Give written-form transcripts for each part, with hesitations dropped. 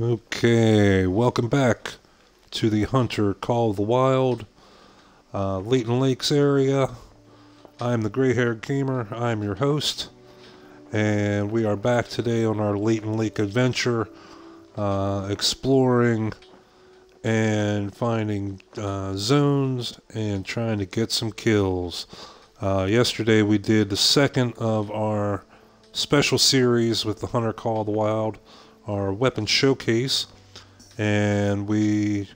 Okay, welcome back to the Hunter Call of the Wild, Leighton Lakes area. I'm the Gray-Haired Gamer. I'm your host, and we are back today on our Leighton Lake adventure, exploring and finding zones and trying to get some kills. Yesterday we did the second of our special series with the Hunter Call of the Wild, our weapon showcase, and we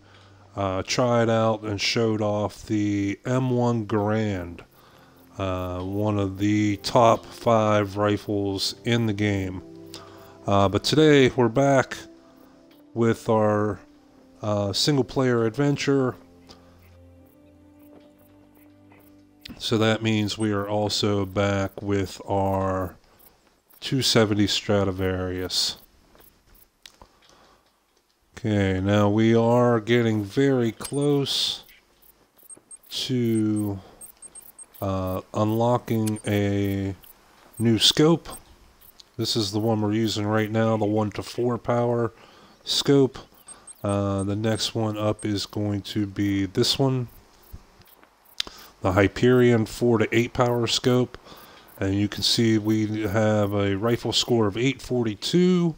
tried out and showed off the M1 Garand, one of the top 5 rifles in the game. But today we're back with our single player adventure, so that means we are also back with our 270 Stradivarius. Okay, now we are getting very close to unlocking a new scope. This is the one we're using right now, the 1-to-4 power scope. The next one up is going to be this one, the Hyperion 4-to-8 power scope. And you can see we have a rifle score of 842.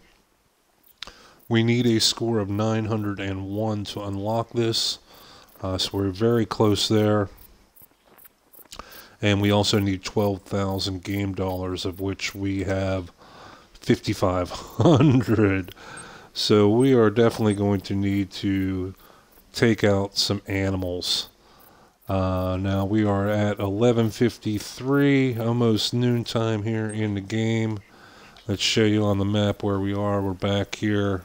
We need a score of 901 to unlock this, so we're very close there. And we also need 12,000 game dollars, of which we have 5,500. So we are definitely going to need to take out some animals. Now we are at 11:53, almost noontime here in the game. Let's show you on the map where we are. We're back here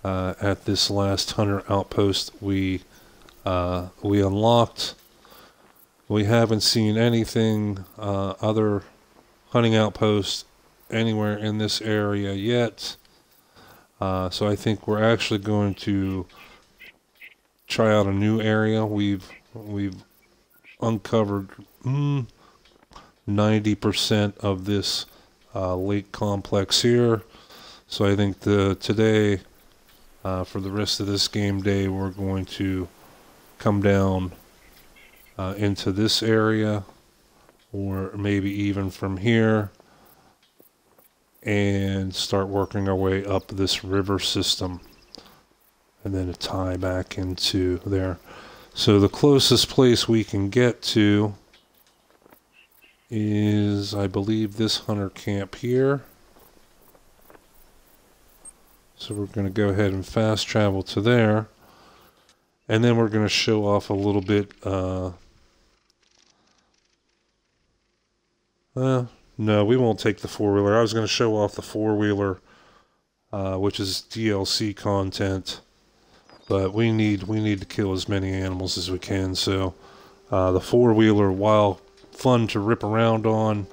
at this last hunter outpost we unlocked. We haven't seen anything other hunting outposts anywhere in this area yet, so I think we're actually going to try out a new area. We've uncovered 90% of this lake complex here, so I think today, for the rest of this game day, we're going to come down into this area, or maybe even from here, and start working our way up this river system, and then to tie back into there. So the closest place we can get to is, I believe, this hunter camp here. So we're going to go ahead and fast travel to there, and then we're going to show off a little bit. No, we won't take the four-wheeler. I was going to show off the four-wheeler, which is DLC content, but we need to kill as many animals as we can. So the four-wheeler, while fun to rip around on,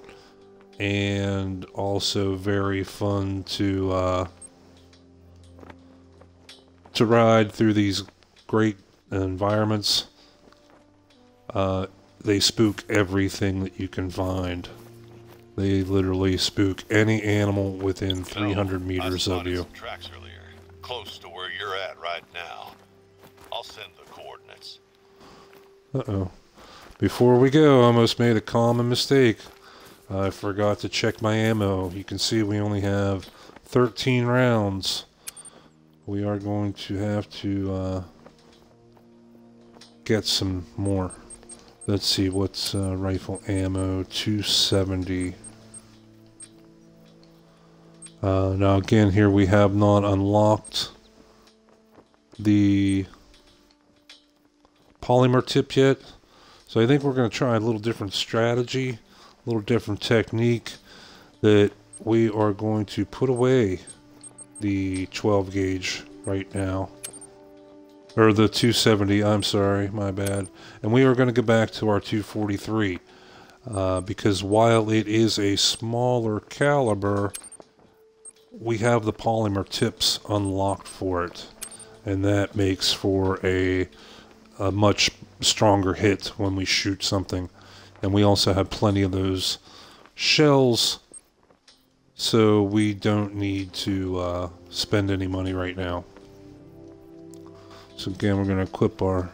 and also very fun to ride through these great environments. They spook everything that you can find. They literally spook any animal within 300 meters of you. Some tracks earlier, close to where you're at right now. I'll send the coordinates. Uh-oh. Before we go, I almost made a common mistake. I forgot to check my ammo. You can see we only have 13 rounds. We are going to have to get some more. Let's see, what's rifle ammo? 270. Now again, here we have not unlocked the polymer tip yet. So I think we're going to try a little different strategy, a little different technique, that we are going to put away the 12 gauge right now, or the 270, I'm sorry, my bad, and we are going to go back to our 243, because while it is a smaller caliber, we have the polymer tips unlocked for it, and that makes for a much stronger hit when we shoot something. And we also have plenty of those shells so we don't need to spend any money right now. So again, we're going to equip our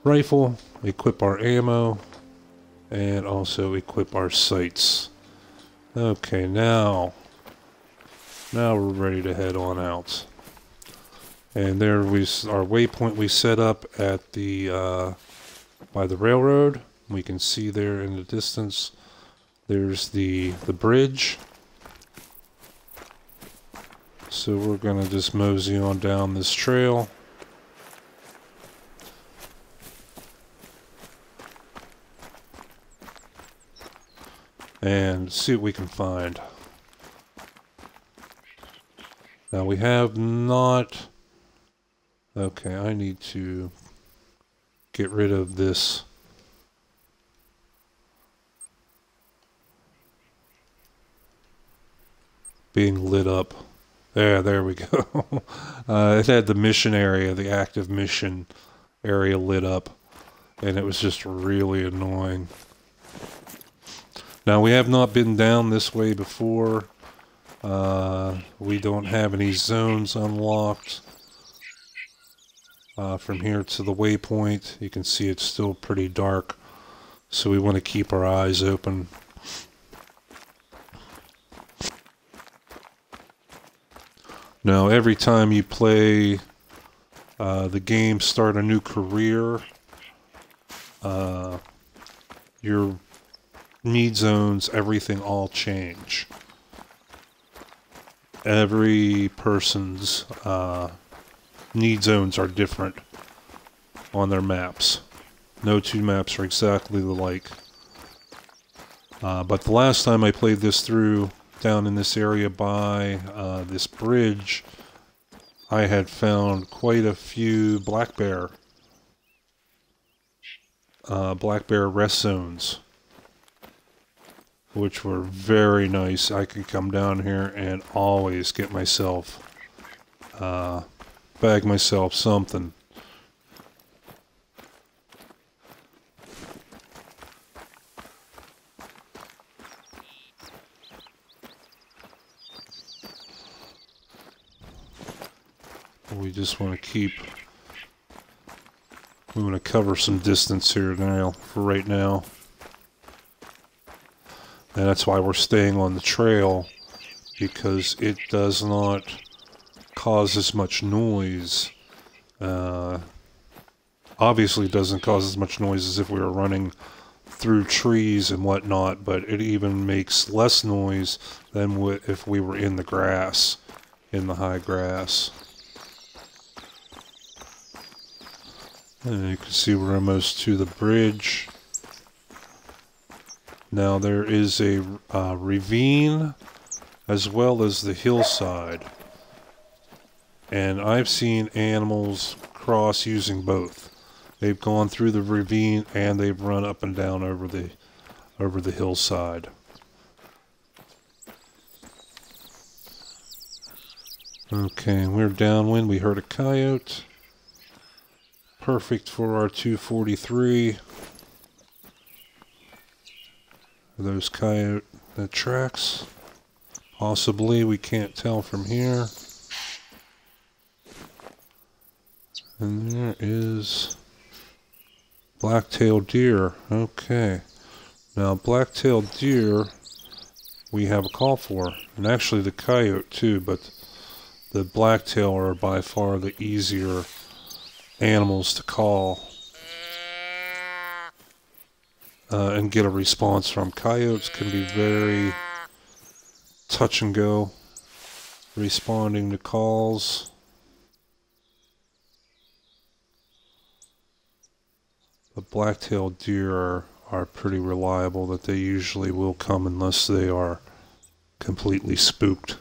rifle, equip our ammo, and also equip our sights. Okay, now we're ready to head on out. And there our waypoint we set up at the by the railroad. We can see there in the distance there's the bridge. So we're gonna just mosey on down this trail. And see what we can find. Now we have not... Okay, I need to get rid of this. Being lit up. There we go. It had the mission area, the active mission area lit up. And it was just really annoying. Now, we have not been down this way before. We don't have any zones unlocked. From here to the waypoint, you can see it's still pretty dark. So we want to keep our eyes open. Now, every time you play the game, start a new career, your need zones, everything all change. Every person's need zones are different on their maps. No two maps are exactly alike. But the last time I played this through down in this area by this bridge, I had found quite a few black bear rest zones, which were very nice. I could come down here and always get myself, bag myself something. We just want to we want to cover some distance here now, for right now. And that's why we're staying on the trail, because it does not cause as much noise. Obviously it doesn't cause as much noise as if we were running through trees and whatnot, but it even makes less noise than if we were in the grass, in the high grass. And you can see we're almost to the bridge. Now there is a ravine as well as the hillside. And I've seen animals cross using both. They've gone through the ravine and they've run up and down over the hillside. Okay, we're downwind. We heard a coyote. Perfect for our 243. Are those coyote tracks? Possibly, we can't tell from here. And there is black-tailed deer. Okay. Now, black-tailed deer we have a call for. And actually the coyote too, but the blacktail are by far the easier animals to call and get a response from. Coyotes can be very touch and go responding to calls. The black-tailed deer are pretty reliable, that they usually will come unless they are completely spooked.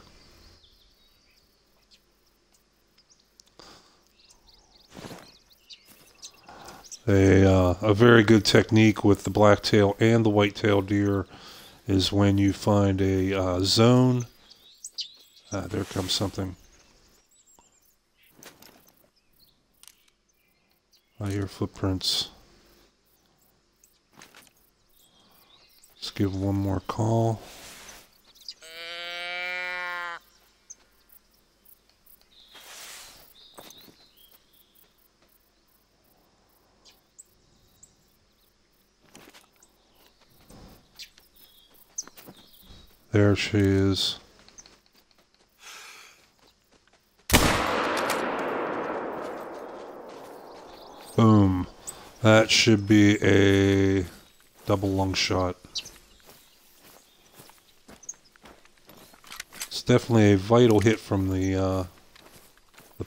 A very good technique with the blacktail and the white-tailed deer is when you find a zone. There comes something. I hear footprints. Let's give one more call. There she is. Boom. That should be a double lung shot. It's definitely a vital hit from the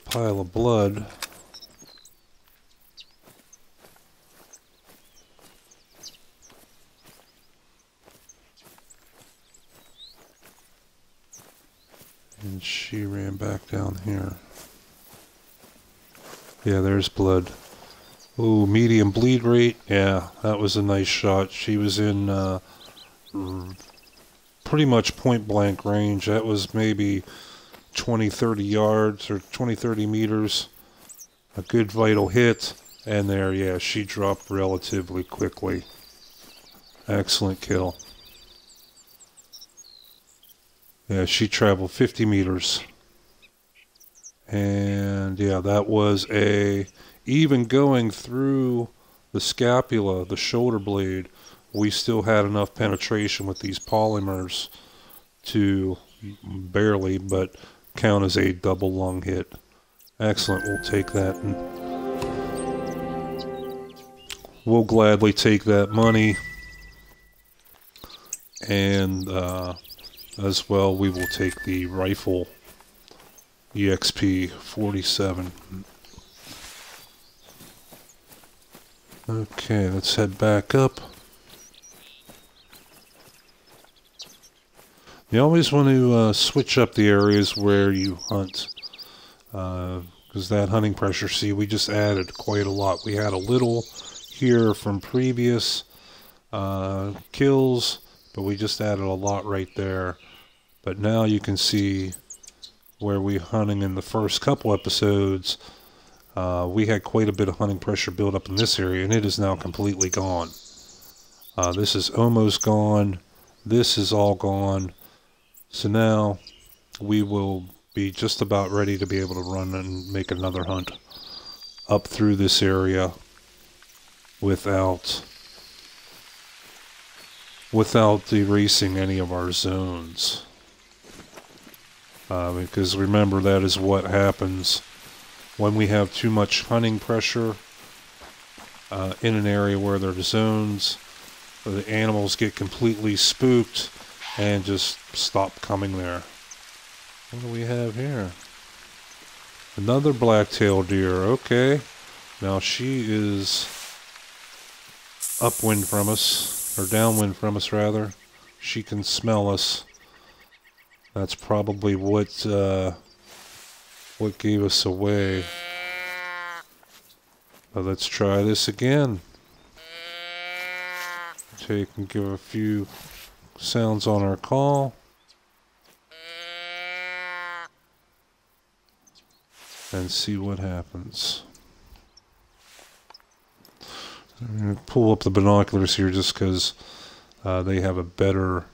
pile of blood. And she ran back down here. Yeah, there's blood. Ooh, medium bleed rate. Yeah, that was a nice shot. She was in pretty much point blank range. That was maybe 20-30 yards or 20-30 meters. A good vital hit. And there, yeah, she dropped relatively quickly. Excellent kill. Yeah, she traveled 50 meters. And yeah, that was even going through the scapula, the shoulder blade, we still had enough penetration with these polymers to barely, but count as a double lung hit. Excellent, we'll take that. And we'll gladly take that money. And as well, we will take the rifle EXP 47. Okay, let's head back up. You always want to switch up the areas where you hunt, because that hunting pressure, see, we just added quite a lot. We had a little here from previous kills, but we just added a lot right there. But now you can see where we hunting in the first couple episodes. We had quite a bit of hunting pressure build up in this area, and it is now completely gone. This is almost gone. This is all gone. So now we will be just about ready to be able to run and make another hunt up through this area without erasing any of our zones. Because remember, that is what happens when we have too much hunting pressure in an area where there are zones. The animals get completely spooked and just stop coming there. What do we have here? Another black-tailed deer. Okay. Now she is upwind from us, or downwind from us rather. She can smell us. That's probably what gave us away. But let's try this again. Take and give a few sounds on our call. And see what happens. I'm going to pull up the binoculars here just because they have a better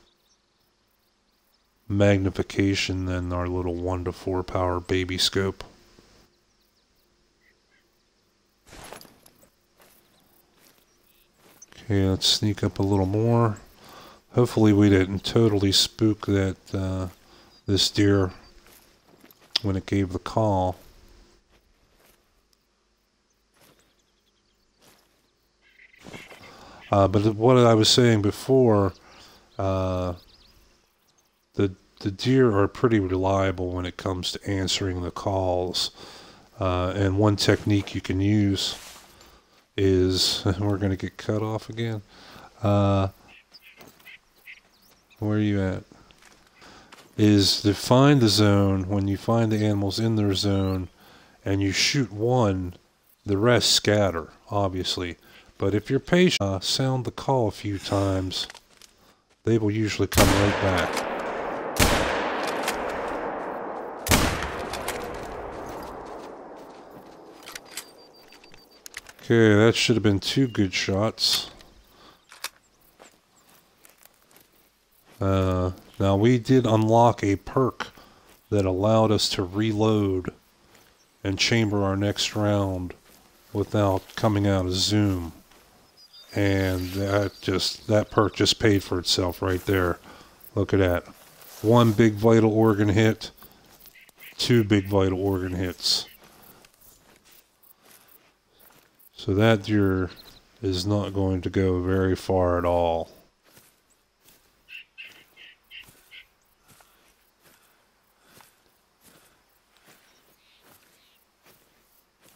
magnification than our little 1 to 4 power baby scope. Okay, let's sneak up a little more. Hopefully we didn't totally spook that this deer when it gave the call. But what I was saying before, the deer are pretty reliable when it comes to answering the calls. And one technique you can use is, we're going to get cut off again. Where are you at? Is to find the zone. When you find the animals in their zone and you shoot one, the rest scatter, obviously. But if you're patient, sound the call a few times, they will usually come right back. Okay, that should have been 2 good shots. Now we did unlock a perk that allowed us to reload and chamber our next round without coming out of zoom. And that perk just paid for itself right there. Look at that. 1 big vital organ hit, 2 big vital organ hits. So that deer is not going to go very far at all.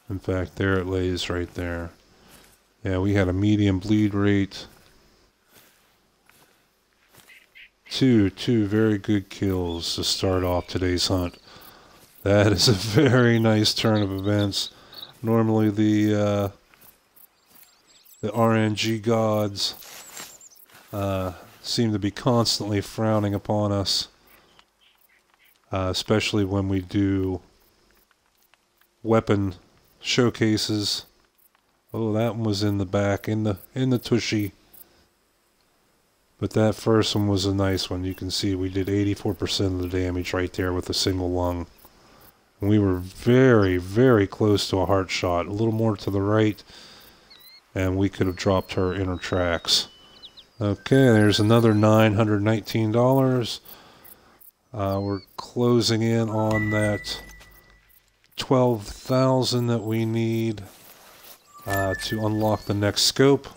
In fact, there it lays right there. Yeah, we had a medium bleed rate. Two very good kills to start off today's hunt. That is a very nice turn of events. Normally the RNG gods seem to be constantly frowning upon us, especially when we do weapon showcases. Oh, that one was in the back, in the tushy. But that first one was a nice one. You can see we did 84% of the damage right there with a single lung. And we were very, very close to a heart shot. A little more to the right, and we could have dropped her in her tracks. Okay, there's another $919. We're closing in on that 12,000 that we need to unlock the next scope.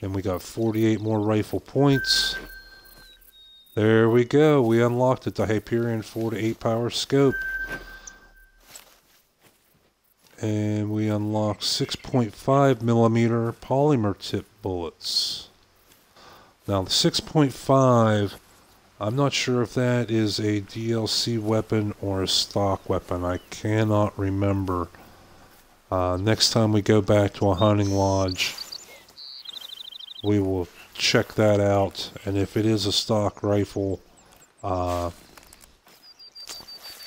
And we got 48 more rifle points. There we go. We unlocked it, the Hyperion 4 to 8 power scope. And we unlocked 6.5 millimeter polymer tip bullets. Now the 6.5, I'm not sure if that is a DLC weapon or a stock weapon. I cannot remember. Next time we go back to a hunting lodge, we will check that out, and if it is a stock rifle, not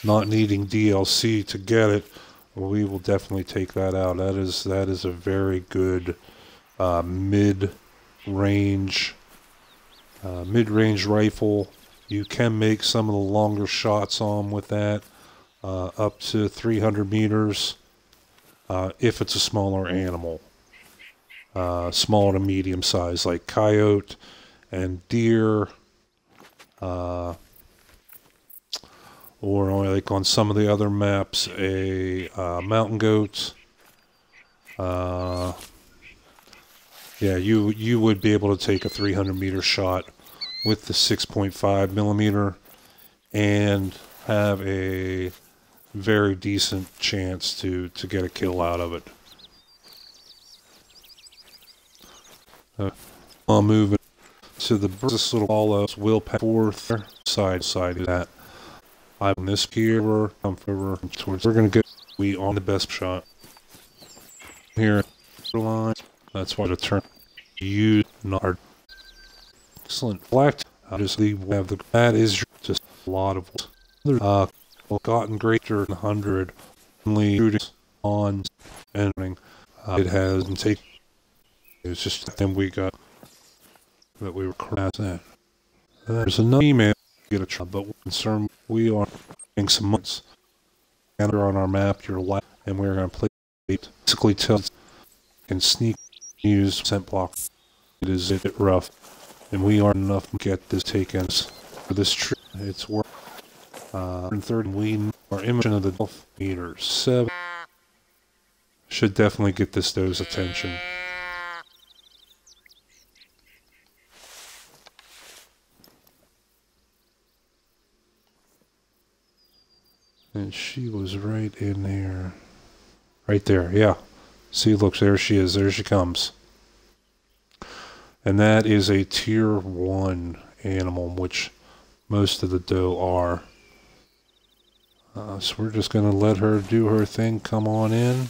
needing DLC to get it, we will definitely take that out. That is a very good mid-range rifle. You can make some of the longer shots on with that, up to 300 meters, if it's a smaller animal. Small to medium size, like coyote and deer, or like on some of the other maps, a mountain goat. Yeah, you would be able to take a 300 meter shot with the 6.5 millimeter and have a very decent chance to get a kill out of it. I'll move it to this little hollow. Will pass forth side of that. I'm this here. We're towards. We're gonna go. We on the best shot here. Line. That's why the turn. You not excellent. Black. Just we have the. That is just a lot of. Gotten greater than 100. Only shooting on ending. It has taken. It's just then we got that we were crashing that. There's another email to get a try, but we're concerned we are getting some months. And on our map, your life, and we're going to play it. Basically, tell and sneak use scent block. It is a bit rough, and we aren't enough to get this taken for this trip. It's worth 130. We are imaging of the 12 meters. 7 should definitely get this doe's attention. And she was right in there. Right there, yeah. See, look, there she is. There she comes. And that is a tier 1 animal, which most of the doe are. So we're just going to let her do her thing. Come on in.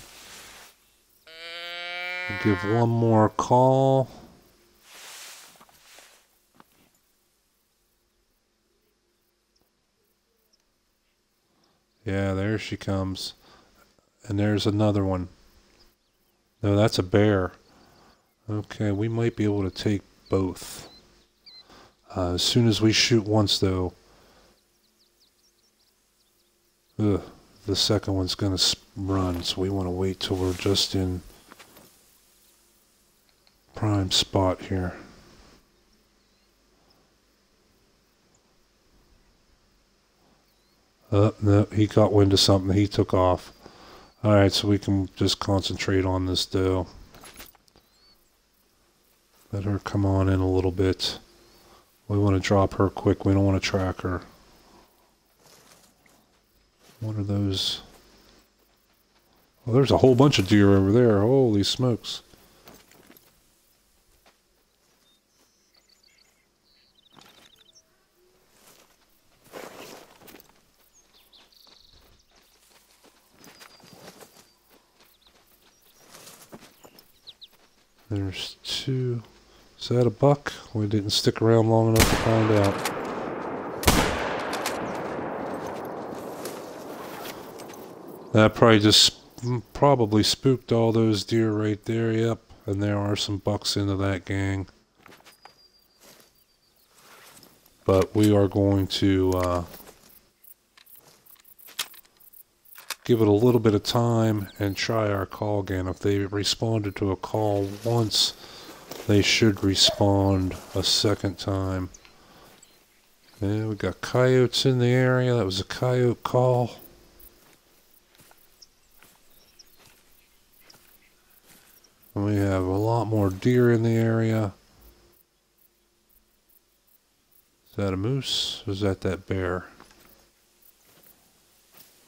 Give one more call. Yeah, there she comes. And there's another one. No, that's a bear. Okay, we might be able to take both. As soon as we shoot once, though, the second one's going to run, so we want to wait till we're just in prime spot here. No, he got wind of something. He took off. Alright, so we can just concentrate on this doe. Let her come on in a little bit. We want to drop her quick. We don't want to track her. What are those? Well, there's a whole bunch of deer over there. Holy smokes. There's two. Is that a buck? We didn't stick around long enough to find out. That probably spooked all those deer right there. Yep, and there are some bucks into that gang. But we are going to give it a little bit of time and try our call again. If they responded to a call once, they should respond a second time. Yeah, we got coyotes in the area. That was a coyote call. And we have a lot more deer in the area. Is that a moose? Or is that bear?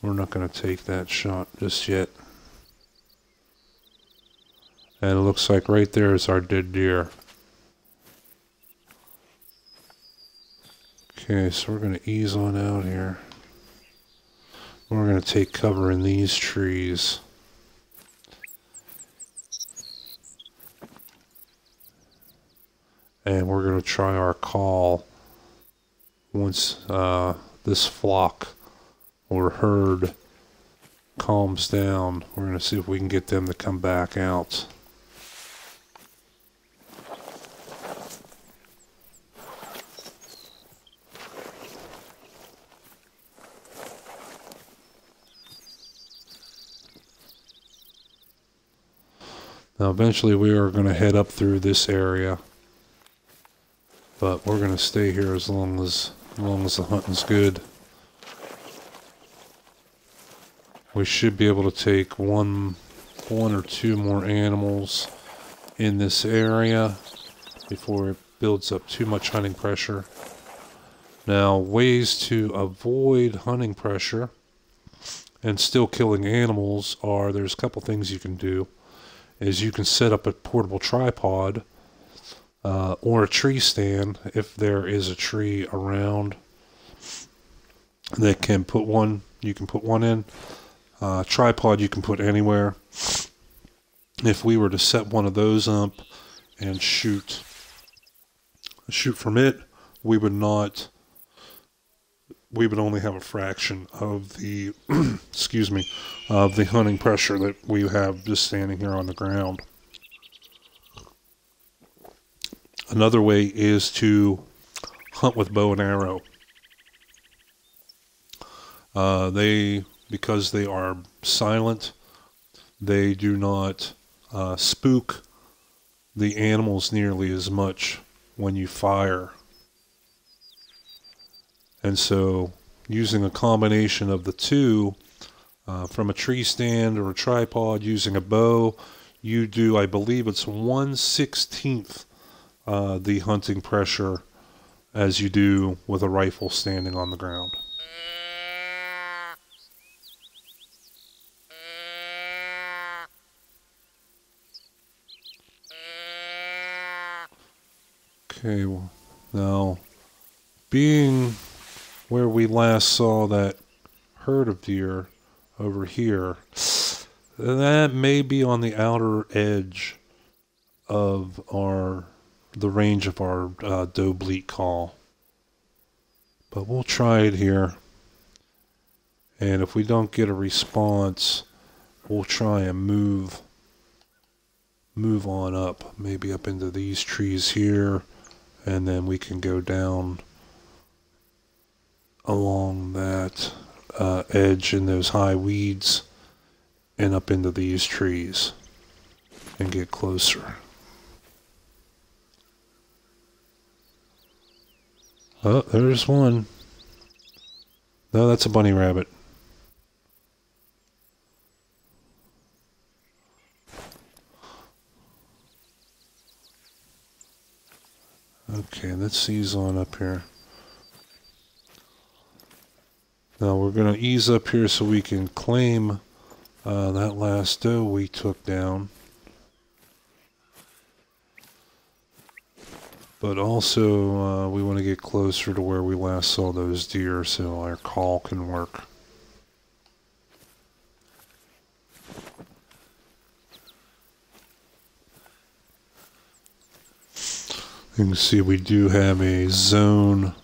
We're not going to take that shot just yet. And it looks like right there is our dead deer. Okay, so we're going to ease on out here. We're going to take cover in these trees. And we're going to try our call once this flock or herd calms down. We're going to see if we can get them to come back out. Now eventually we are going to head up through this area. But we're going to stay here as long as the hunting's good. We should be able to take one or two more animals in this area before it builds up too much hunting pressure. Now, ways to avoid hunting pressure and still killing animals are, there's a couple things you can do. Is you can set up a portable tripod or a tree stand if there is a tree around that can put one. You can put one in. Tripod you can put anywhere. If we were to set one of those up and shoot from it, we would only have a fraction of the excuse me, of the hunting pressure that we have just standing here on the ground. Another way is to hunt with bow and arrow. Because they are silent, they do not spook the animals nearly as much when you fire. And so using a combination of the two, from a tree stand or a tripod, using a bow, you do, I believe it's 1/16 the hunting pressure as you do with a rifle standing on the ground. Okay, well, now, being where we last saw that herd of deer over here, that may be on the outer edge of the range of our doe bleat call. But we'll try it here. And if we don't get a response, we'll try and move on up, maybe up into these trees here, and then we can go down along that edge in those high weeds and up into these trees and get closer. Oh, there's one. No, that's a bunny rabbit. Okay, let's ease on up here. Now we're going to ease up here so we can claim that last doe we took down. But also we want to get closer to where we last saw those deer so our call can work. You can see we do have a zone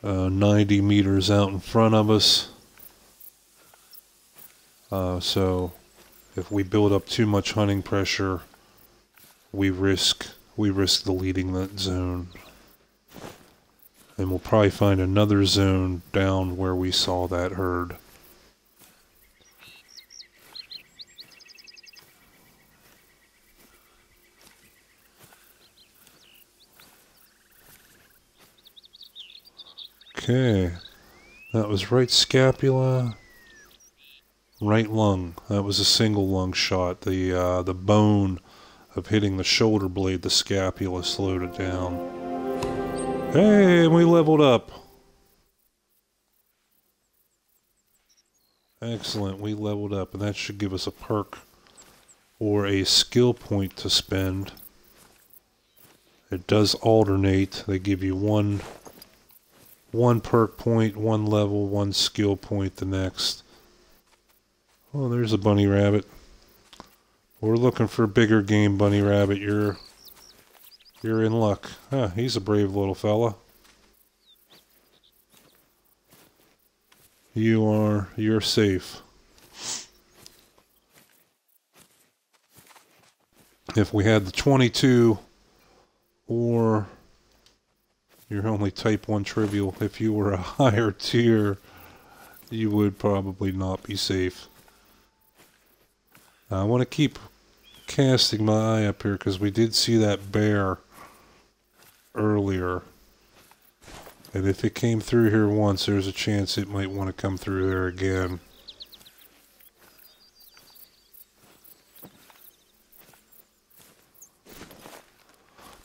90 meters out in front of us. So if we build up too much hunting pressure, we risk deleting that zone. And we'll probably find another zone down where we saw that herd. Okay, that was right scapula, right lung. That was a single lung shot. The bone of hitting the shoulder blade, the scapula, slowed it down. Hey, and we leveled up. Excellent, we leveled up, and that should give us a perk or a skill point to spend. It does alternate. They give you one perk point, one level, one skill point the next. Oh, there's a bunny rabbit. We're looking for bigger game, bunny rabbit. You're in luck. Huh, he's a brave little fella. You're safe. If we had the 22 or you're only type 1 trivial, if you were a higher tier, you would probably not be safe. I want to keep casting my eye up here because we did see that bear earlier. And if it came through here once, there's a chance it might want to come through there again.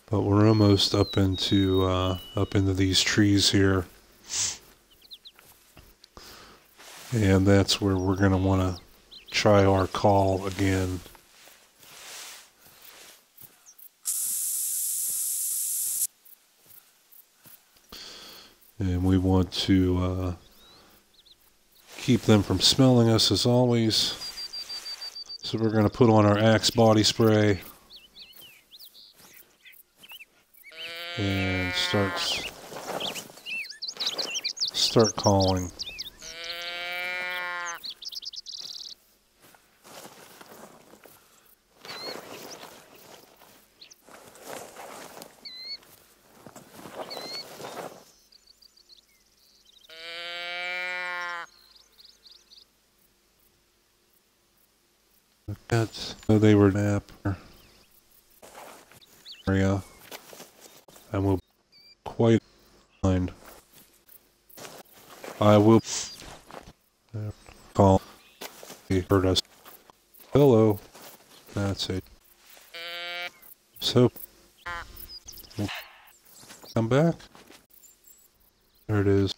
But we're almost up into these trees here. And that's where we're going to want to try our call again. And we want to keep them from smelling us as always. So we're going to put on our Axe body spray. And start calling. So they were nap area, and we'll quite find. I will call. He heard us. Hello. That's it. So we'll come back. There it is.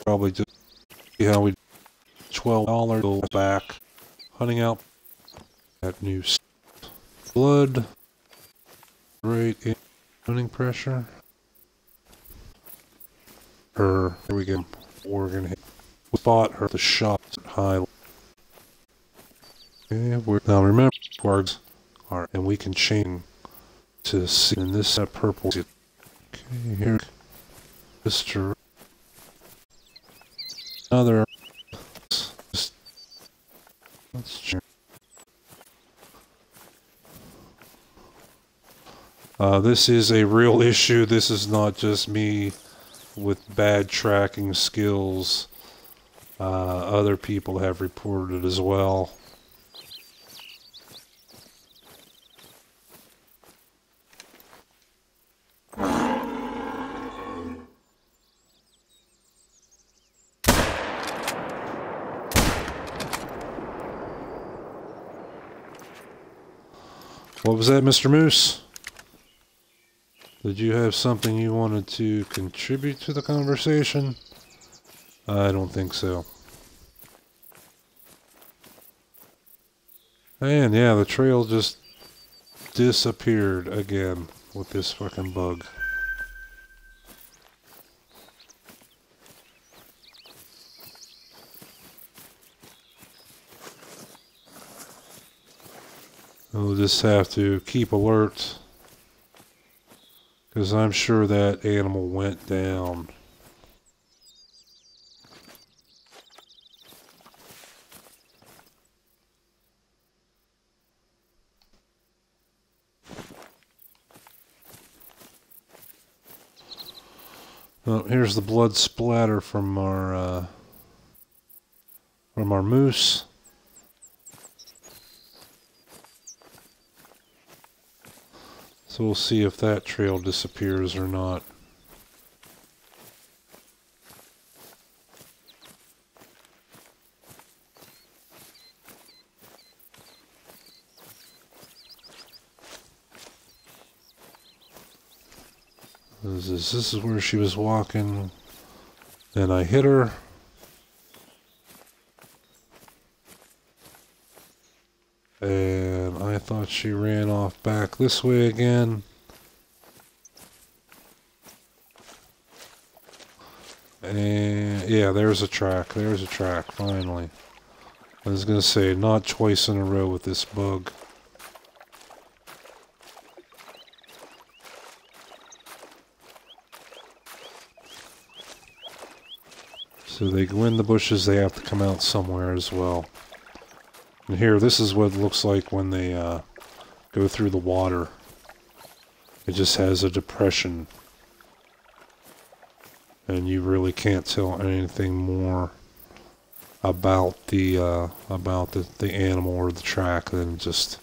Probably just see how we $12 go back. Hunting out that new blood right in hunting pressure. Here we go. We're gonna hit. We spot her the shot high. Okay, now remember wargs are, and we can change to see in this purple. Okay, here, Mr. Another. Let's check. This is a real issue. This is not just me with bad tracking skills. Other people have reported it as well. What was that, Mr. Moose? Did you have something you wanted to contribute to the conversation? I don't think so. And yeah, the trail just disappeared again with this fucking bug. We'll just have to keep alert, because I'm sure that animal went down. Oh, here's the blood splatter from our moose. So we'll see if that trail disappears or not. This is where she was walking, and I hit her. And I thought she ran off back this way again. And yeah, there's a track. There's a track, finally. I was going to say, not twice in a row with this bug. So they go in the bushes, they have to come out somewhere as well. And here, this is what it looks like when they go through the water. It just has a depression. And you really can't tell anything more about the animal or the track than just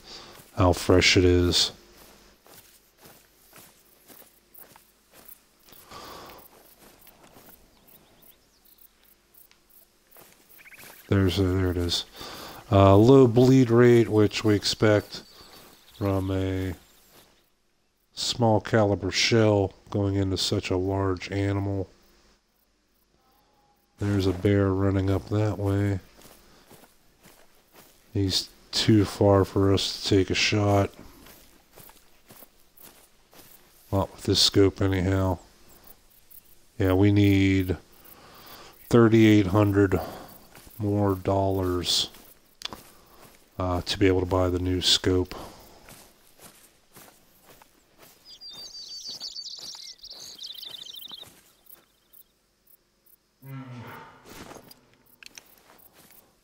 how fresh it is. There it is. Low bleed rate, which we expect from a small caliber shell going into such a large animal. There's a bear running up that way. He's too far for us to take a shot. Not with this scope anyhow. Yeah, we need 3,800 more dollars to be able to buy the new scope.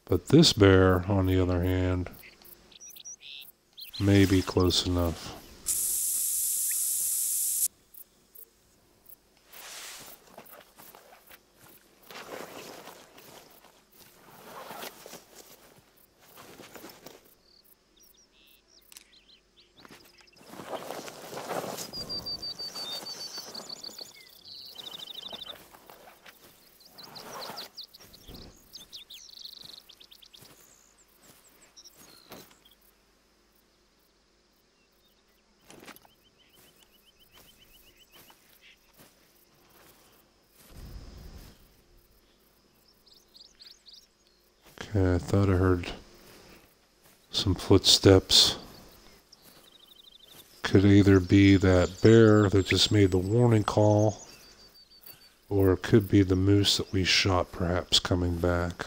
But this bear, on the other hand, may be close enough. Okay, I thought I heard some footsteps. Could either be that bear that just made the warning call, or it could be the moose that we shot perhaps coming back.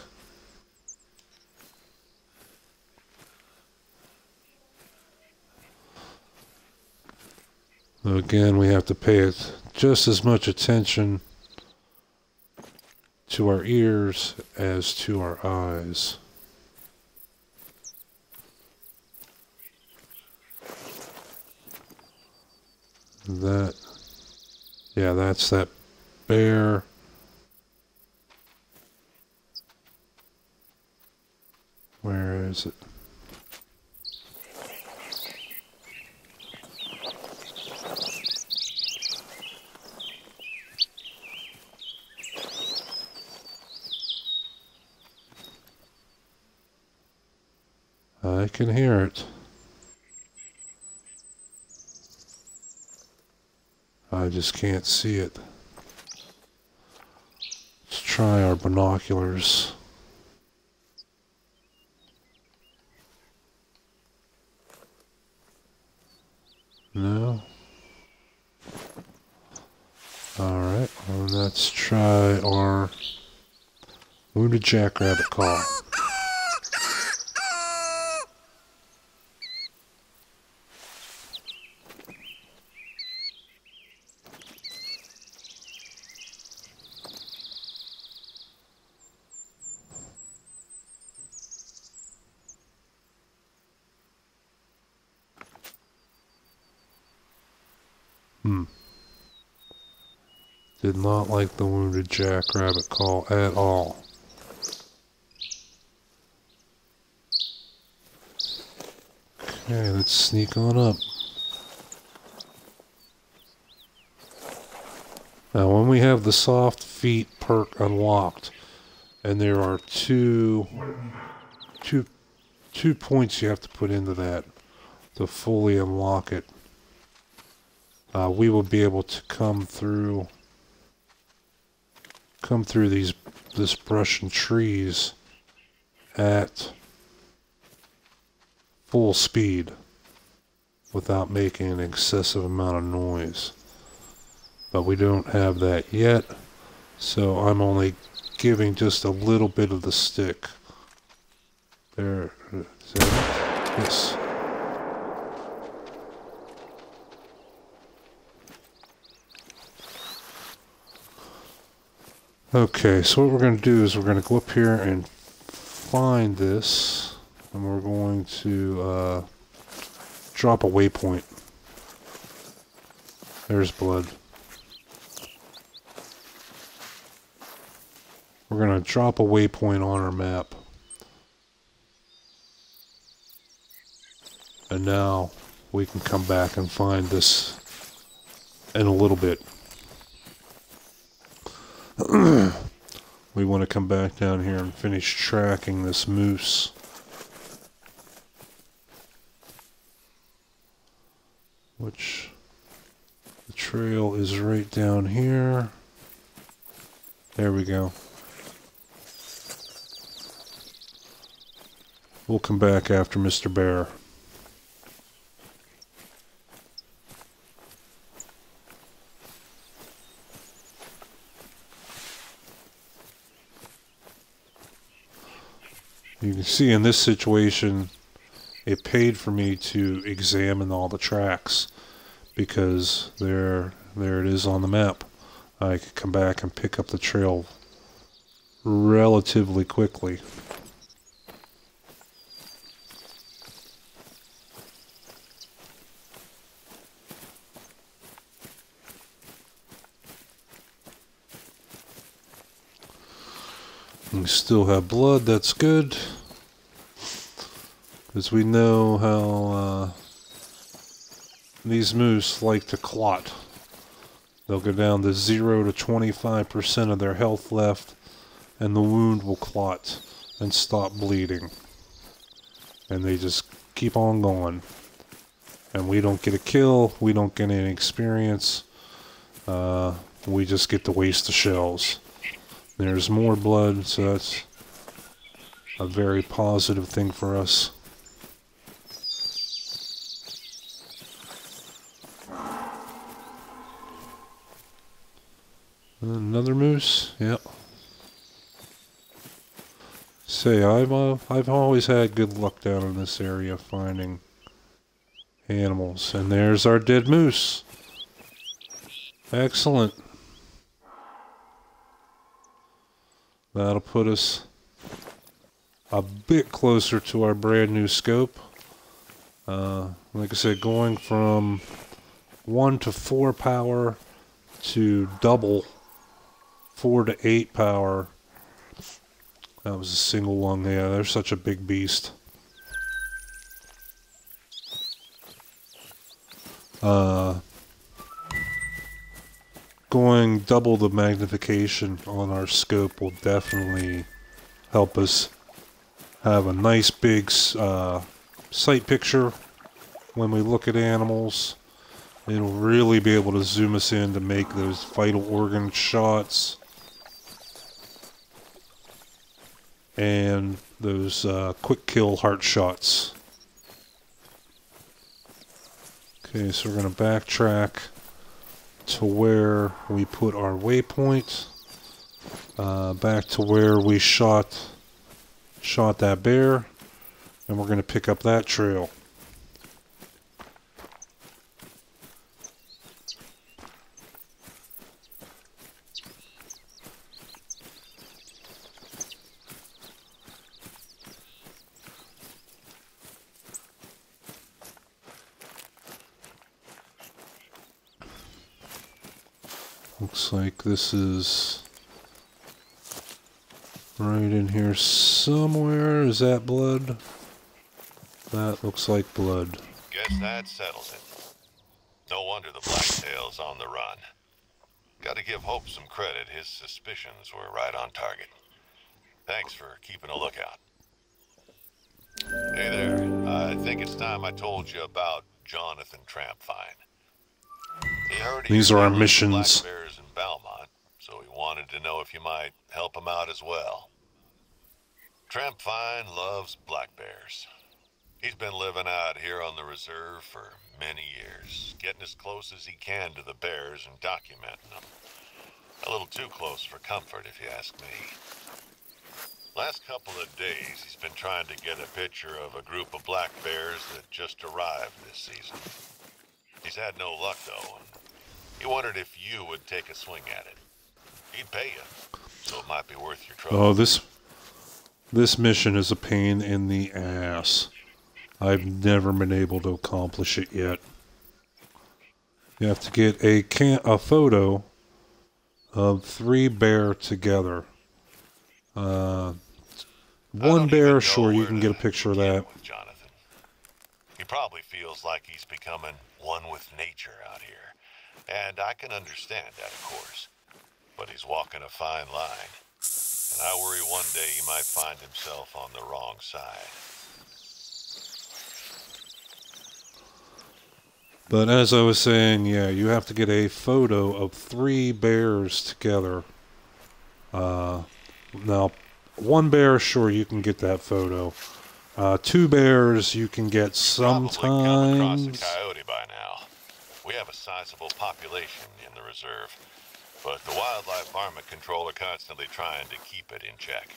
Again, we have to pay it just as much attention to our ears as to our eyes. Yeah, that's that bear. Where is it? I can hear it. I just can't see it. Let's try our binoculars. No. Alright, well, let's try our wounded jackrabbit call. Did not like the wounded jackrabbit call at all. Okay, let's sneak on up. Now when we have the soft feet perk unlocked, and there are two points you have to put into that to fully unlock it, we will be able to come through this brush and trees at full speed without making an excessive amount of noise. But we don't have that yet, so I'm only giving just a little bit of the stick. There, is that it? Yes. Okay, so what we're going to do is we're going to go up here and find this, and we're going to drop a waypoint. There's blood. We're going to drop a waypoint on our map. And now we can come back and find this in a little bit. We want to come back down here and finish tracking this moose. Which the trail is right down here. There we go. We'll come back after Mr. Bear. You can see in this situation, it paid for me to examine all the tracks because there it is on the map. I could come back and pick up the trail relatively quickly. We still have blood, that's good. Because we know how these moose like to clot. They'll go down to 0 to 25% of their health left, and the wound will clot and stop bleeding. And they just keep on going. And we don't get a kill, we don't get any experience, we just get to waste the shells. There's more blood, so that's a very positive thing for us. Another moose? Yep. Say, I've always had good luck down in this area finding animals. And there's our dead moose. Excellent. That'll put us a bit closer to our brand new scope. Like I said, going from 1 to 4 power to double 4 to 8 power. That was a single lung. Yeah, they're such a big beast. Going double the magnification on our scope will definitely help us have a nice big sight picture when we look at animals. It'll really be able to zoom us in to make those vital organ shots. And those quick kill heart shots. Okay, so we're going to backtrack to where we put our waypoint. Back to where we shot that bear. And we're going to pick up that trail. Looks like this is right in here somewhere. Is that blood? That looks like blood. Guess that settles it. No wonder the Blacktail's on the run. Gotta give Hope some credit. His suspicions were right on target. Thanks for keeping a lookout. Hey there. I think it's time I told you about Jonathan Trampfine. He heard These are our missions. Black Bears in Belmont, so he wanted to know if you might help him out as well. Trampfine loves black bears. He's been living out here on the reserve for many years, getting as close as he can to the bears and documenting them. A little too close for comfort, if you ask me. Last couple of days, he's been trying to get a picture of a group of black bears that just arrived this season. He's had no luck, though, and he wondered if you would take a swing at it. He'd pay you, so it might be worth your trouble. Oh, this mission is a pain in the ass. I've never been able to accomplish it yet. You have to get a photo of 3 bear together. One bear, sure, you can get a picture of that. Jonathan. He probably feels like he's becoming one with nature out here. And I can understand that, of course. But he's walking a fine line. And I worry one day he might find himself on the wrong side. But as I was saying, yeah, you have to get a photo of 3 bears together. Now, 1 bear, sure, you can get that photo. 2 bears, you can get sometimes. Probably come across a coyote by now. We have a sizable population in the reserve, but the Wildlife Armament Control are constantly trying to keep it in check.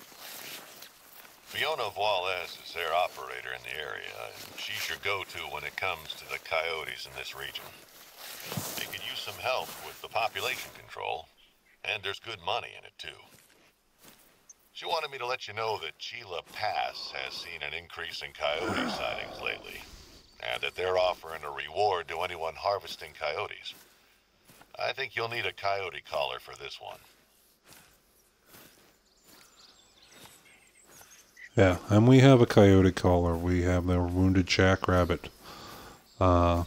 Fiona Wallace is their operator in the area, and she's your go-to when it comes to the coyotes in this region. They could use some help with the population control, and there's good money in it too. She wanted me to let you know that Chila Pass has seen an increase in coyote sightings lately, and that they're offering a reward to anyone harvesting coyotes. I think you'll need a coyote collar for this one. Yeah, and we have a coyote collar. We have the wounded jackrabbit. Yeah,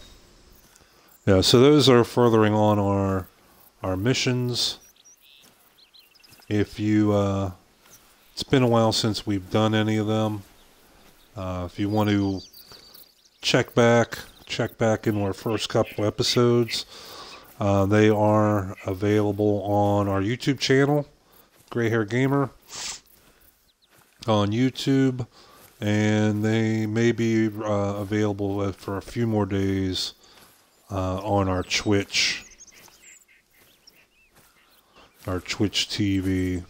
so those are furthering on our missions. If you, it's been a while since we've done any of them. If you want to check back in our first couple episodes, they are available on our YouTube channel, Gray Hair Gamer, on YouTube, and they may be available for a few more days on our Twitch TV.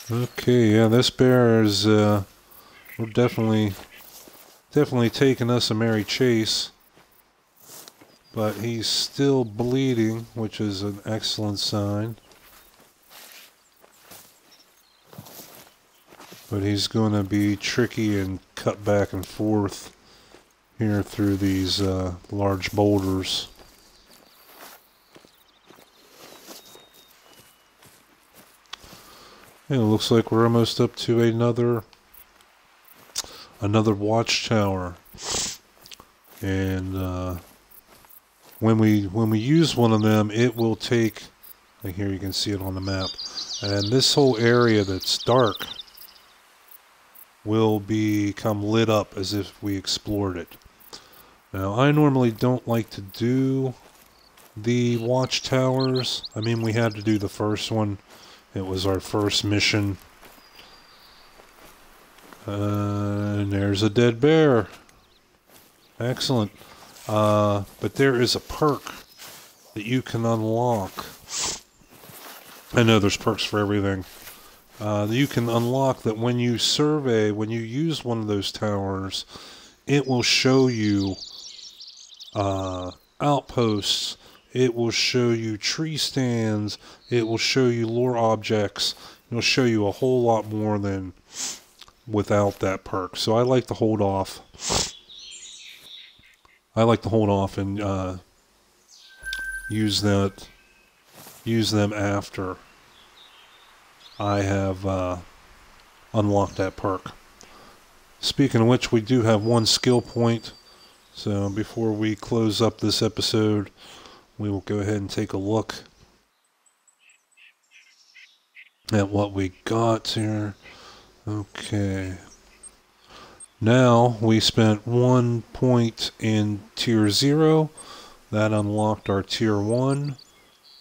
Okay, yeah, this bear is we're definitely taking us a merry chase. But he's still bleeding, which is an excellent sign. But he's going to be tricky and cut back and forth here through these large boulders. And it looks like we're almost up to another watchtower. And when we use one of them, it will take, like here you can see it on the map, and this whole area that's dark will become lit up as if we explored it. Now, I normally don't like to do the watchtowers. I mean, we had to do the first one. It was our first mission. And there's a dead bear. Excellent. But there is a perk that you can unlock. I know there's perks for everything. You can unlock that when you survey, when you use one of those towers, it will show you outposts, it will show you tree stands, it will show you lore objects, it'll show you a whole lot more than without that perk. So I like to hold off. I like to hold off and use them after I have unlocked that perk. Speaking of which, we do have one skill point. So before we close up this episode, we will go ahead and take a look at what we got here. Okay. Now we spent 1 point in tier 0. That unlocked our tier 1.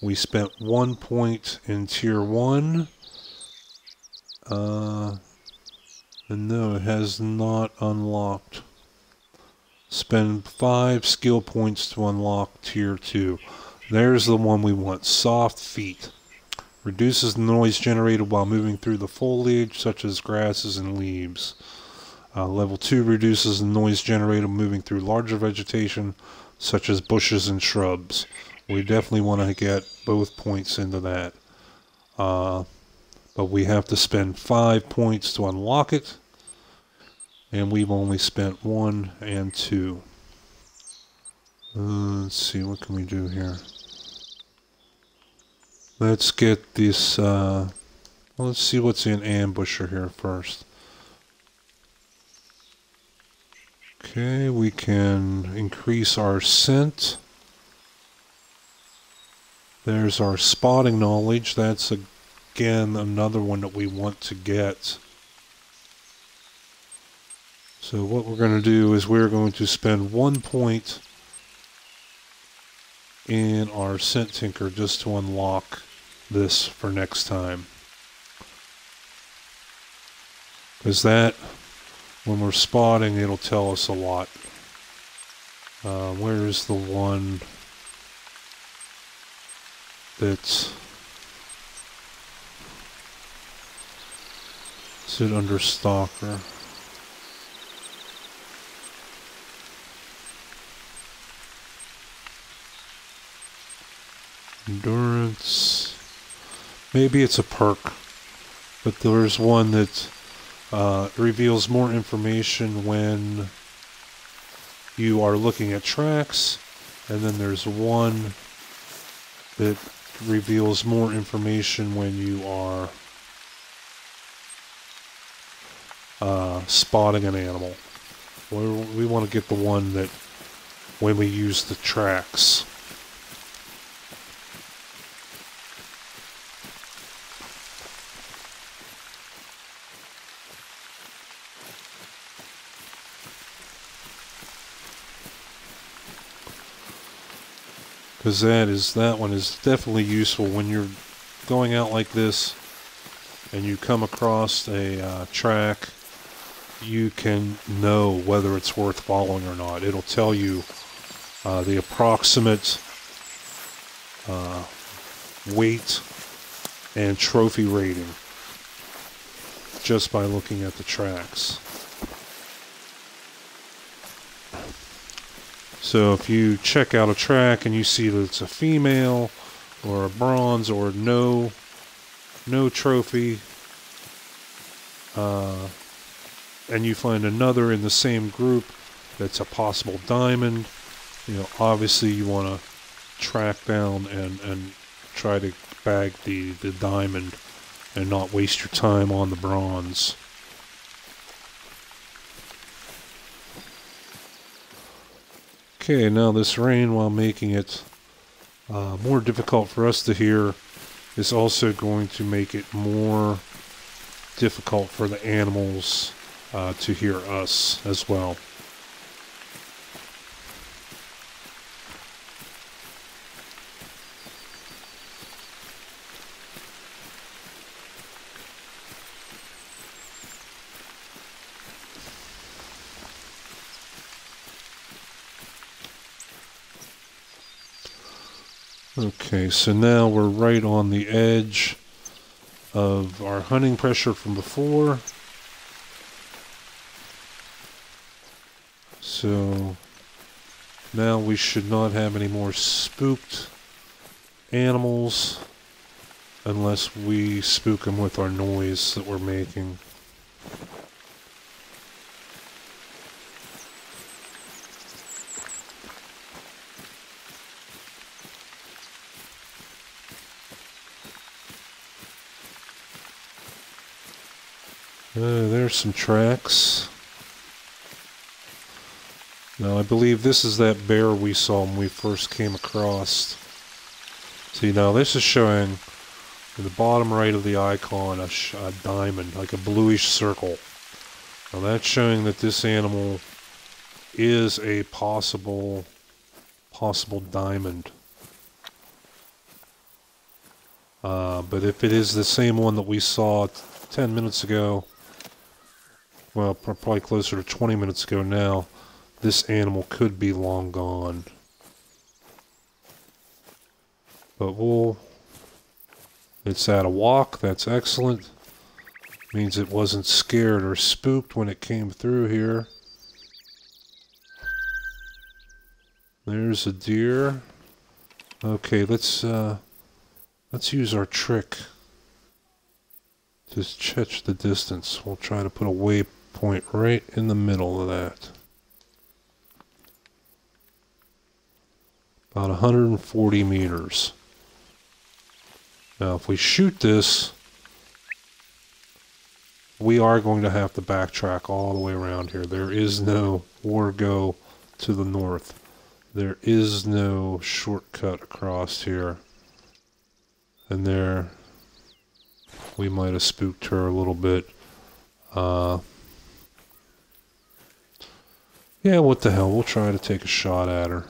We spent 1 point in tier 1. And no, it has not unlocked. Spend 5 skill points to unlock tier 2. There's the one we want. Soft Feet. Reduces the noise generated while moving through the foliage, such as grasses and leaves. Level 2 reduces the noise generated moving through larger vegetation, such as bushes and shrubs. We definitely want to get both points into that. But we have to spend 5 points to unlock it. And we've only spent 1 and 2. Let's see, what can we do here? Let's get this, let's see what's in Ambusher here first. Okay, we can increase our scent. There's our spotting knowledge. That's, again, another one that we want to get. So what we're going to do is we're going to spend 1 point in our Scent Tinker just to unlock this for next time. Because that, when we're spotting, it'll tell us a lot. Where's the one that's... Is it under Stalker? Endurance. Maybe it's a perk, but there's one that reveals more information when you are looking at tracks, and then there's one that reveals more information when you are spotting an animal. We want to get the one that when we use the tracks. Because that one is definitely useful when you're going out like this and you come across a track. You can know whether it's worth following or not. It'll tell you the approximate weight and trophy rating just by looking at the tracks. So if you check out a track and you see that it's a female or a bronze or no trophy, and you find another in the same group that's a possible diamond, obviously you want to track down and try to bag the diamond and not waste your time on the bronze. Okay, now this rain, while making it more difficult for us to hear, is also going to make it more difficult for the animals to hear us as well. Okay, so now we're right on the edge of our hunting pressure from before. So now we should not have any more spooked animals unless we spook them with our noise that we're making. There's some tracks. Now I believe this is that bear we saw when we first came across. See, now this is showing in the bottom right of the icon a diamond, like a bluish circle. Now that's showing that this animal is a possible diamond. But if it is the same one that we saw 10 minutes ago, well, probably closer to 20 minutes ago now, this animal could be long gone. But it's at a walk, that's excellent. Means it wasn't scared or spooked when it came through here. There's a deer. Okay, let's use our trick to check the distance. We'll try to put a waypoint right in the middle of that. About 140 meters. Now if we shoot this, we are going to have to backtrack all the way around here. There is no Wargo to the north. There is no shortcut across here. And there, we might have spooked her a little bit. Yeah, what the hell, we'll try to take a shot at her.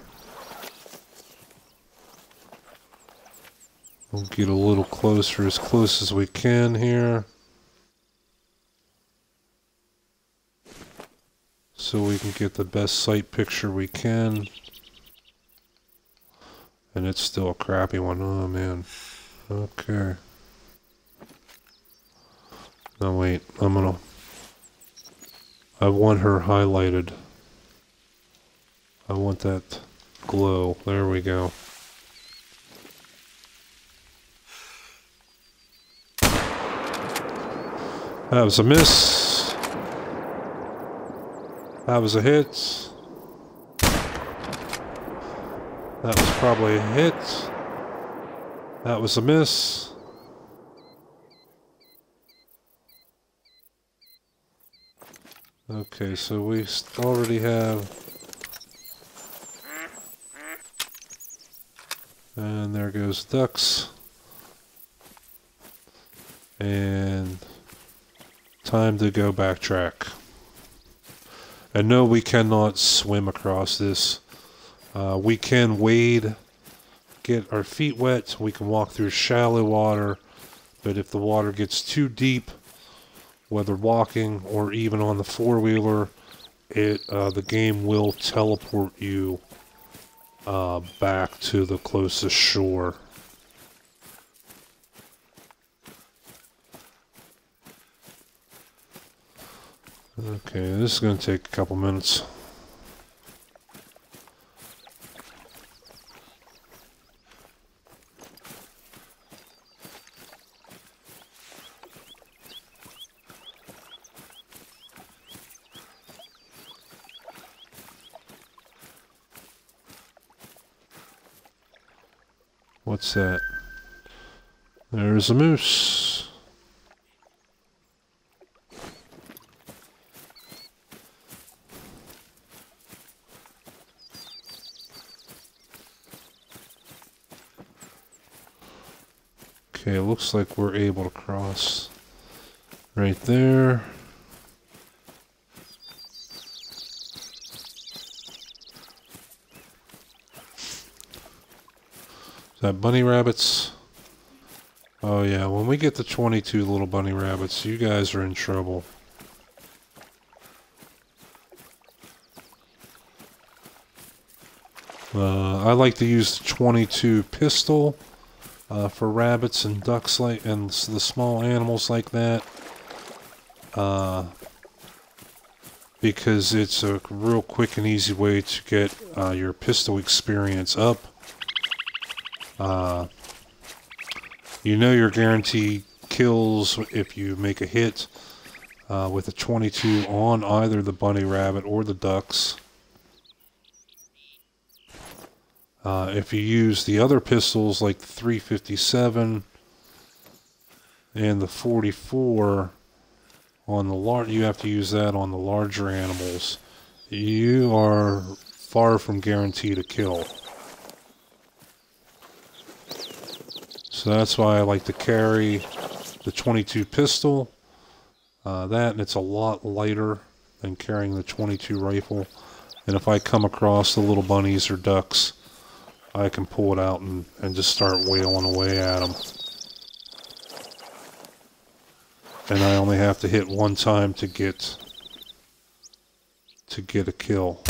We'll get a little closer, as close as we can here. So we can get the best sight picture we can. And it's still a crappy one. Oh man. Okay. No wait, I want her highlighted. I want that glow. There we go. That was a miss. That was a hit. That was probably a hit. That was a miss. Okay, so we already have... And there goes ducks. And... time to go backtrack. And no, we cannot swim across this. We can wade, get our feet wet, we can walk through shallow water, but if the water gets too deep, whether walking or even on the four-wheeler, the game will teleport you back to the closest shore. Okay, this is going to take a couple minutes. What's that? There's a moose. Okay, it looks like we're able to cross right there. Is that bunny rabbits? Oh yeah, when we get to 22 little bunny rabbits, you guys are in trouble. I like to use the 22 pistol for rabbits and ducks and the small animals like that. Because it's a real quick and easy way to get your pistol experience up. You know you're guaranteed kills if you make a hit with a 22 on either the bunny rabbit or the ducks. If you use the other pistols like the 357 and the 44 on the you have to use that on the larger animals. You are far from guaranteed a kill. So that's why I like to carry the 22 pistol. That, and it's a lot lighter than carrying the 22 rifle. And if I come across the little bunnies or ducks, I can pull it out and just start wailing away at them. And I only have to hit one time to get a kill.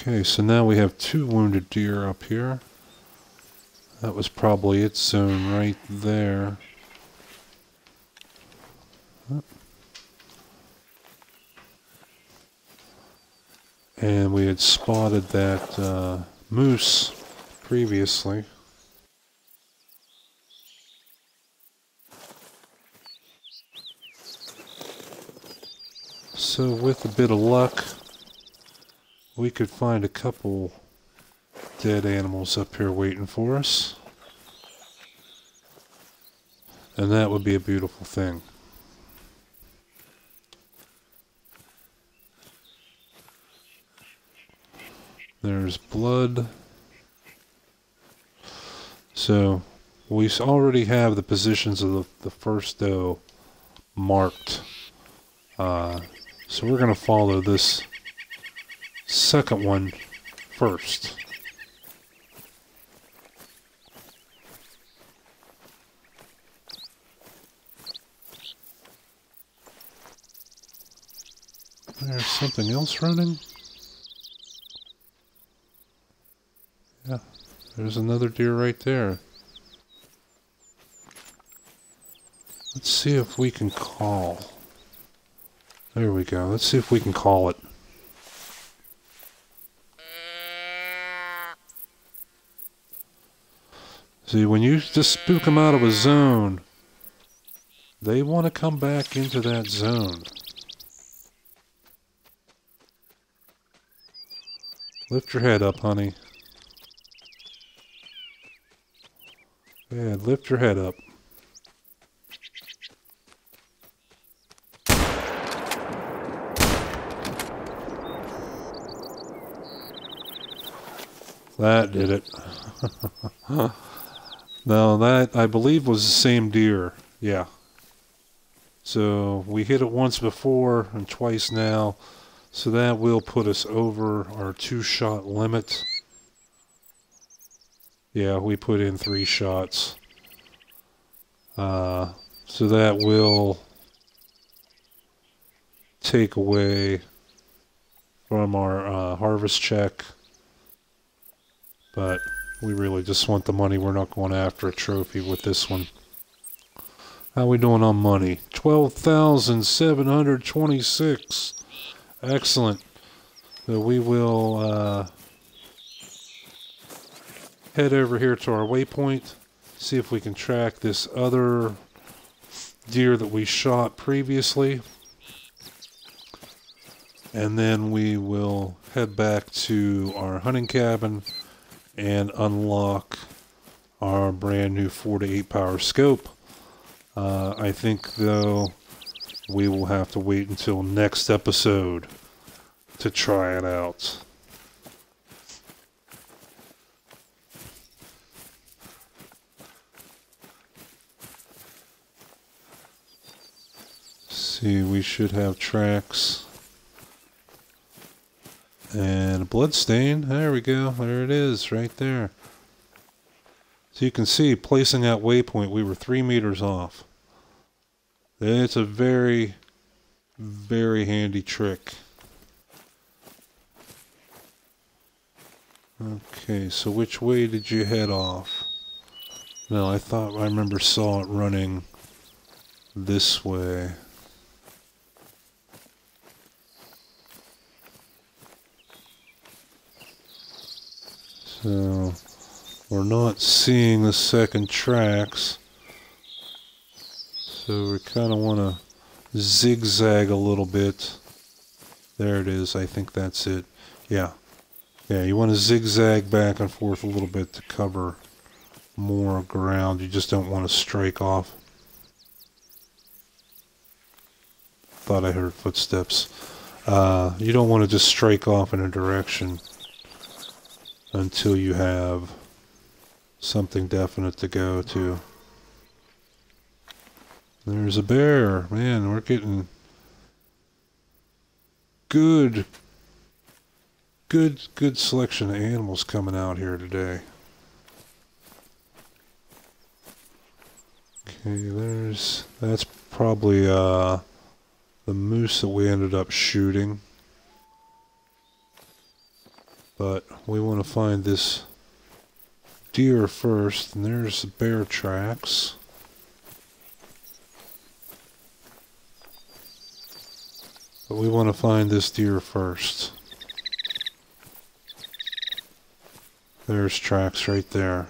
Okay, so now we have 2 wounded deer up here. That was probably its zone right there. And we had spotted that moose previously. So with a bit of luck, we could find a couple dead animals up here waiting for us. And that would be a beautiful thing. There's blood. So we already have the positions of the first doe marked. So we're going to follow this second one first. There's something else running. Yeah, there's another deer right there. Let's see if we can call. There we go. Let's see if we can call it. See, when you just spook them out of a zone, they want to come back into that zone. Lift your head up, honey. Yeah, lift your head up. That did it. Now that, I believe, was the same deer. Yeah. So we hit it once before and twice now. So that will put us over our 2-shot limit. Yeah, we put in 3 shots. So that will take away from our harvest check. But we really just want the money. We're not going after a trophy with this one. How we doing on money? 12,726. Excellent. So we will head over here to our waypoint. See if we can track this other deer that we shot previously. And then we will head back to our hunting cabin and unlock our brand new 4 to 8 power scope. I think, though, we will have to wait until next episode to try it out. See, we should have tracks and a bloodstain. There we go. There it is, right there. So you can see, placing that waypoint, we were 3 meters off. It's a very, very handy trick. Okay, so which way did you head off? No, I remember saw it running this way. So, we're not seeing the second tracks. So we kind of want to zigzag a little bit. There it is. I think that's it. Yeah. Yeah, you want to zigzag back and forth a little bit to cover more ground. You just don't want to strike off. Thought I heard footsteps. You don't want to just strike off in a direction until you have something definite to go to. There's a bear. Man, we're getting good selection of animals coming out here today. Okay, that's probably the moose that we ended up shooting. But we want to find this deer first, and there's the bear tracks. But we want to find this deer first. There's tracks right there.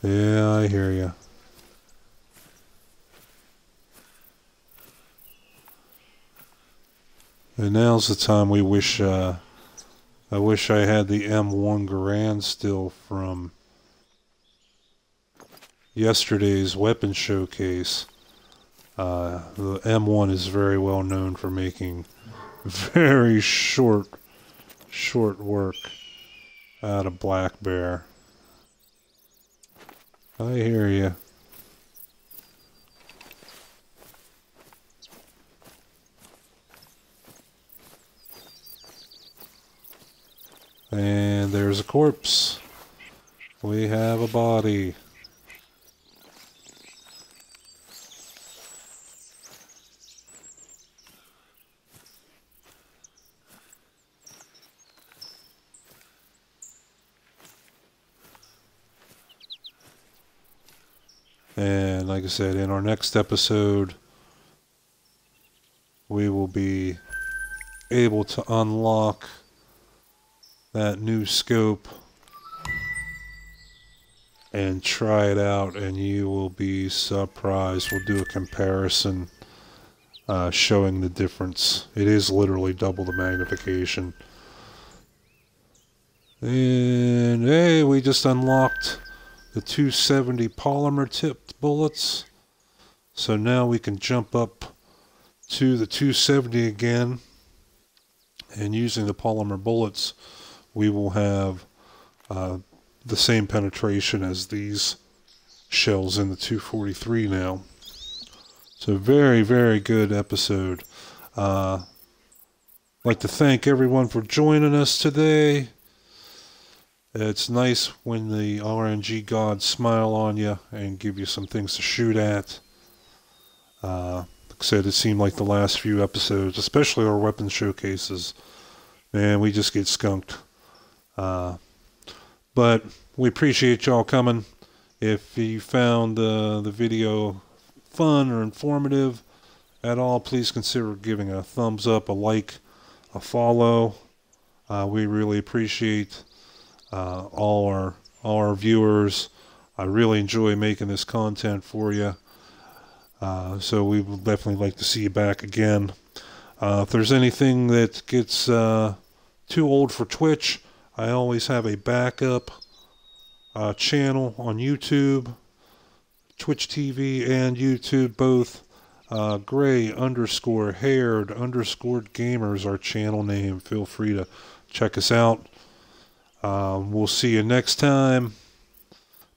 Yeah, I hear you. And now's the time we wish, I wish I had the M1 Garand still from yesterday's weapon showcase. The M1 is very well known for making very short work out of black bear. I hear you. And there's a corpse. We have a body. And like I said, in our next episode, we will be able to unlock that new scope and try it out, and you will be surprised. We'll do a comparison showing the difference. It is literally double the magnification. And hey, we just unlocked the 270 polymer tipped bullets. So now we can jump up to the 270 again, and using the polymer bullets, we will have the same penetration as these shells in the 243 now. So very, very good episode. I'd like to thank everyone for joining us today. It's nice when the RNG gods smile on you and give you some things to shoot at. Like I said, it seemed like the last few episodes, especially our weapon showcases, man, we just get skunked. But we appreciate y'all coming. If you found the video fun or informative at all, please consider giving a thumbs up, a like, a follow. We really appreciate all our viewers. I really enjoy making this content for you. So we would definitely like to see you back again. If there's anything that gets too old for Twitch, I always have a backup channel on YouTube, Twitch TV and YouTube both. Gray_haired_gamers, our channel name. Feel free to check us out. We'll see you next time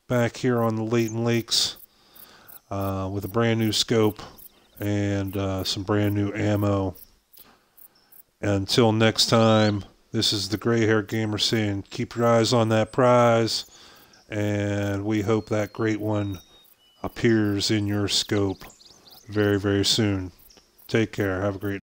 back here on the Layton Lakes with a brand new scope and some brand new ammo. Until next time, this is the Gray Hair Gamer saying keep your eyes on that prize, and we hope that great one appears in your scope very, very soon. Take care. Have a great